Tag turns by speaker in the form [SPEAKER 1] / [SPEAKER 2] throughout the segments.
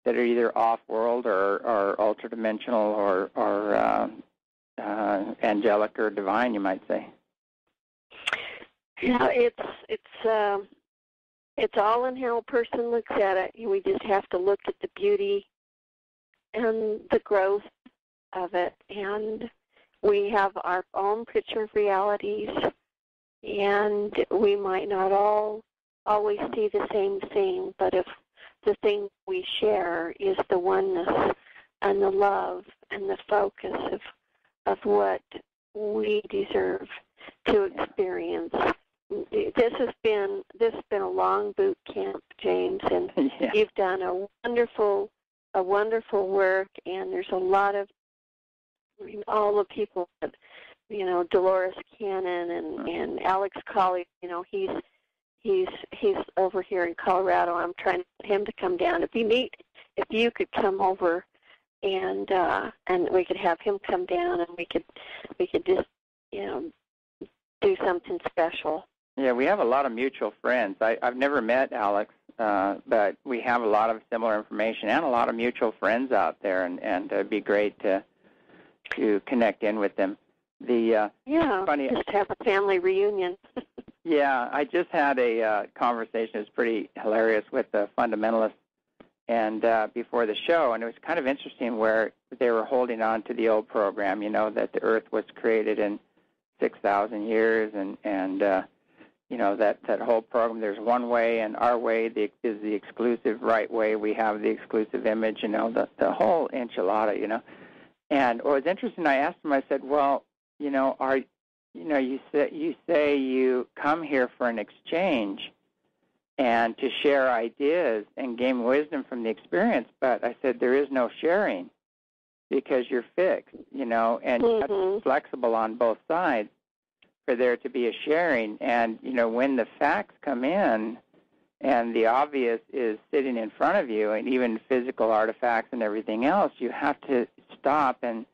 [SPEAKER 1] that are either off-world or ultra-dimensional or angelic or divine, you might say?
[SPEAKER 2] Yeah, it's all in how a person looks at it. We just have to look at the beauty and the growth of it, and we have our own picture of realities, and we might not always see the same thing, but if the thing we share is the oneness and the love and the focus of what we deserve to experience. This has been a long boot camp, James, and you've done a wonderful work, and there's a lot of all the people that, Dolores Cannon and Alex Colley, he's over here in Colorado. I'm trying to get him to come down. If you could come over and we could have him come down, and we could just do something special.
[SPEAKER 1] Yeah, we have a lot of mutual friends. I've never met Alex, but we have a lot of similar information and a lot of mutual friends out there, and it'd be great to connect in with them. Funny,
[SPEAKER 2] just have a family reunion.
[SPEAKER 1] Yeah, I just had a conversation. It was pretty hilarious with the fundamentalists, and before the show, and it was kind of interesting where they were holding on to the old program. That the Earth was created in 6,000 years, and that whole program. There's one way, and our way is the exclusive right way. We have the exclusive image. The whole enchilada. And what was interesting, I asked him. I said, "Well, you say you come here for an exchange and to share ideas and gain wisdom from the experience, but I said there is no sharing because you're fixed, and you have to be flexible on both sides for there to be a sharing. And, when the facts come in and the obvious is sitting in front of you, and even physical artifacts and everything else, you have to stop and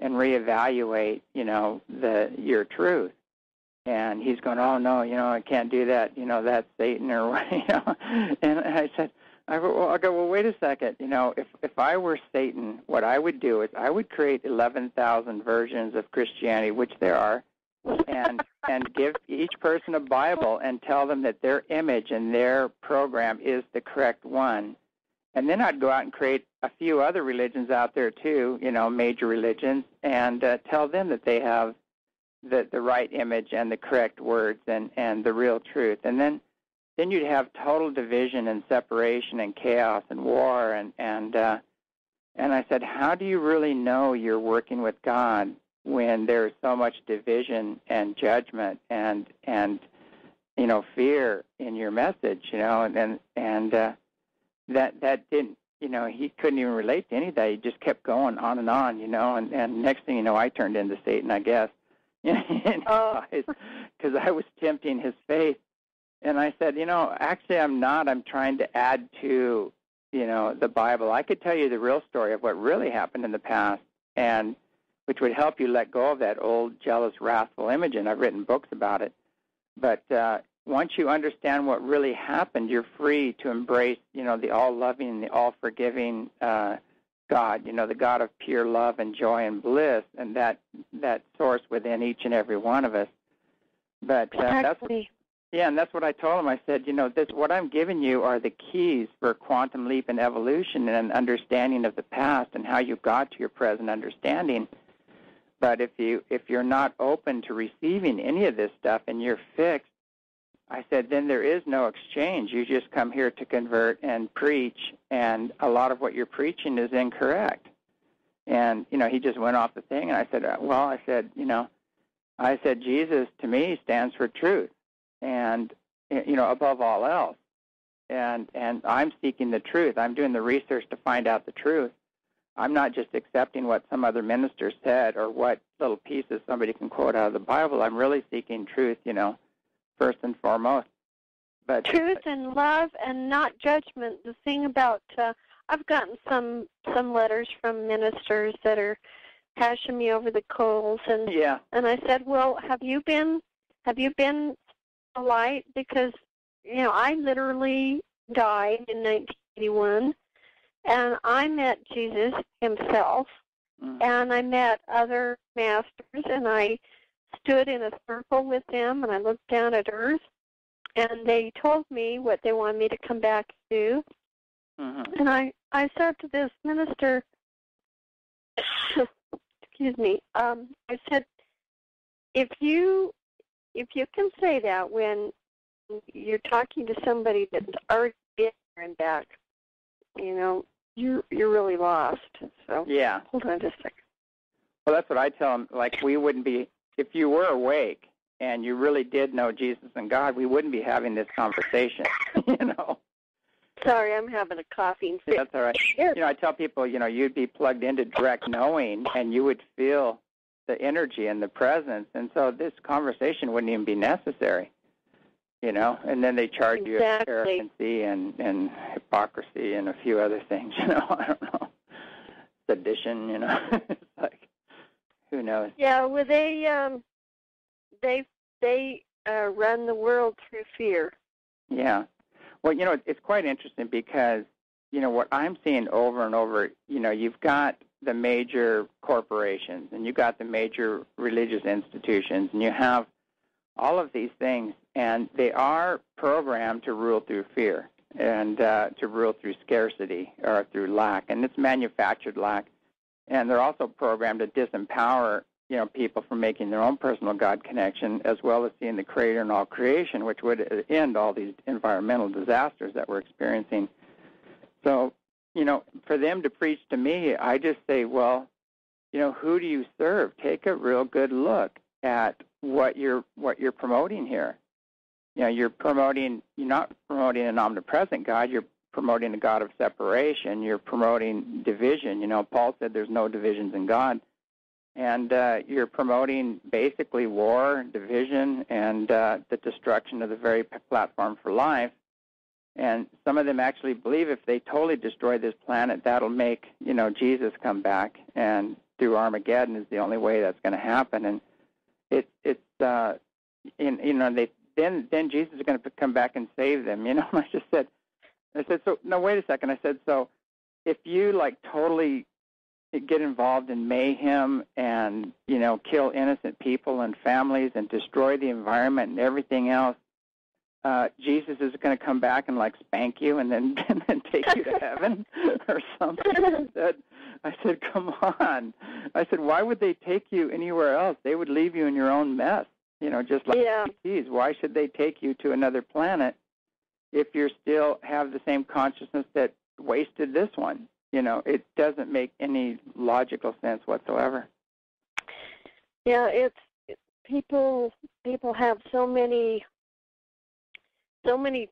[SPEAKER 1] reevaluate, your truth." And he's going, "Oh no, I can't do that. That's Satan or what." And I said, well, wait a second. If I were Satan, what I would do is I would create 11,000 versions of Christianity, which there are, and give each person a Bible and tell them that their image and their program is the correct one. And then I'd go out and create a few other religions out there too, major religions, and tell them that they have the right image and the correct words and the real truth. And then you'd have total division and separation and chaos and war. And I said, how do you really know you're working with God when there's so much division and judgment and fear in your message? That didn't, he couldn't even relate to any of that. He just kept going on, and next thing you know, I turned into Satan, I guess, because I was tempting his faith. And I said, actually I'm not. I'm trying to add to, the Bible. I could tell you the real story of what really happened in the past, and which would help you let go of that old, jealous, wrathful image, and I've written books about it. But once you understand what really happened, you're free to embrace, the all-loving, the all-forgiving God, the God of pure love and joy and bliss, and that source within each and every one of us. But that's what I told him. I said, what I'm giving you are the keys for quantum leap and evolution and an understanding of the past and how you got to your present understanding. But if you're not open to receiving any of this stuff and you're fixed, I said, then there is no exchange. You just come here to convert and preach, and a lot of what you're preaching is incorrect. And, he just went off the thing, and I said, Jesus, to me, stands for truth, and, above all else. And I'm seeking the truth. I'm doing the research to find out the truth. I'm not just accepting what some other minister said or what little pieces somebody can quote out of the Bible. I'm really seeking truth, first and foremost. But
[SPEAKER 2] truth and love and not judgment. The thing about I've gotten some letters from ministers that are hashing me over the coals, and I said, well, have you been polite? Because I literally died in 1981, And I met Jesus himself, and I met other masters, and I stood in a circle with them, and I looked down at earth, and they told me what they wanted me to come back to do. And I said to this minister, excuse me, I said, if you can say that when you're talking to somebody that's already been there and back, you're really lost. So
[SPEAKER 1] yeah.
[SPEAKER 2] Hold on just a second.
[SPEAKER 1] Well, that's what I tell them. Like, we wouldn't be, if you were awake and you really did know Jesus and God, we wouldn't be having this conversation,
[SPEAKER 2] Sorry, I'm having a coughing fit.
[SPEAKER 1] That's all right. I tell people, you'd be plugged into direct knowing, and you would feel the energy and the presence, and so this conversation wouldn't even be necessary, and then they charge you of arrogancy and hypocrisy and a few other things, I don't know, sedition, it's like, who knows?
[SPEAKER 2] Yeah, well, they run the world through fear.
[SPEAKER 1] Yeah. Well, it's quite interesting because, what I'm seeing over and over, you've got the major corporations and you've got the major religious institutions and you have all of these things, and they are programmed to rule through fear and to rule through scarcity or through lack, and it's manufactured lack. And they're also programmed to disempower people from making their own personal God connection, as well as seeing the Creator in all creation, which would end all these environmental disasters that we're experiencing. So, for them to preach to me, I just say, well, who do you serve? Take a real good look at what you're promoting here. You're not promoting an omnipresent God. You're promoting a God of separation. You're promoting division. Paul said there's no divisions in God. And you're promoting basically war, division, and the destruction of the very platform for life. And some of them actually believe if they totally destroy this planet, that'll make, Jesus come back. And through Armageddon is the only way that's going to happen. And then Jesus is going to come back and save them. And I said, so, no, wait a second. I said, so if you totally get involved in mayhem and, kill innocent people and families and destroy the environment and everything else, Jesus is going to come back and spank you and then take you to heaven or something. I said, come on. I said, why would they take you anywhere else? They would leave you in your own mess, just like PTs. Why should they take you to another planet if you still have the same consciousness that wasted this one? It doesn't make any logical sense whatsoever.
[SPEAKER 2] Yeah, it's people have so many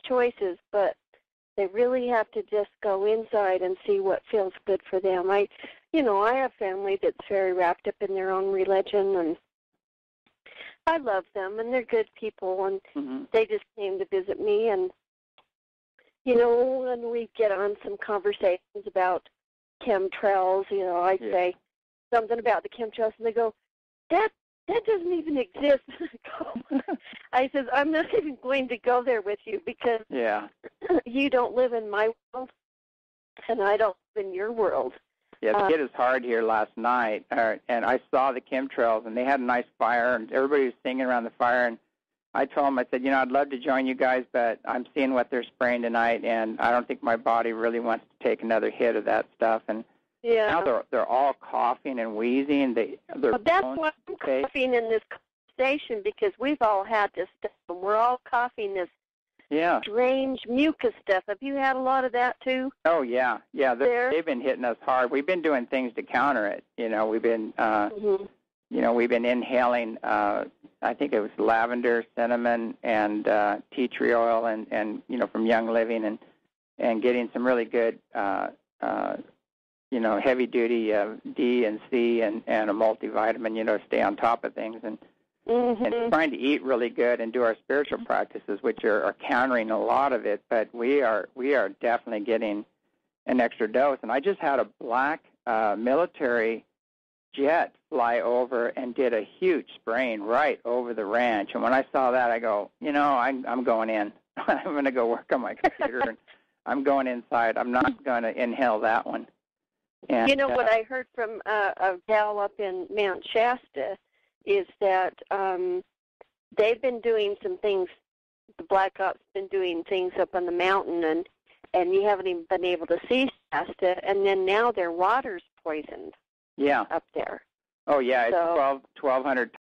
[SPEAKER 2] choices, but they really have to just go inside and see what feels good for them. I have family that's very wrapped up in their own religion, and I love them, and they're good people, and they just came to visit me, and and we get on some conversations about chemtrails. I say something about the chemtrails, and they go, that doesn't even exist. I said, I'm not even going to go there with you because you don't live in my world, and I don't live in your world.
[SPEAKER 1] Yeah, the hit is hard here last night, and I saw the chemtrails, and they had a nice fire, and everybody was singing around the fire, and I told them, I said, I'd love to join you guys, but I'm seeing what they're spraying tonight, and I don't think my body really wants to take another hit of that stuff. And now they're all coughing and wheezing.
[SPEAKER 2] That's why I'm coughing in this conversation, because we've all had this stuff, and we're all coughing this strange mucus stuff. Have you had a lot of that too?
[SPEAKER 1] Oh, yeah. Yeah, they've been hitting us hard. We've been doing things to counter it. We've been... we've been inhaling, I think it was lavender, cinnamon, and tea tree oil, and from Young Living, and getting some really good, heavy-duty D and C and a multivitamin, to stay on top of things, and trying to eat really good and do our spiritual practices, which are countering a lot of it. But we are definitely getting an extra dose. And I just had a black military jet fly over and did a huge spraying right over the ranch. And when I saw that, I go, I'm going in. I'm going to go work on my computer. And I'm going inside. I'm not going to inhale that one. And,
[SPEAKER 2] you know what I heard from a gal up in Mount Shasta is that they've been doing some things. The Black Ops been doing things up on the mountain, and you haven't even been able to see Shasta. And then now their water's poisoned.
[SPEAKER 1] Yeah.
[SPEAKER 2] Up there.
[SPEAKER 1] Oh yeah, it's
[SPEAKER 2] so,
[SPEAKER 1] 1,200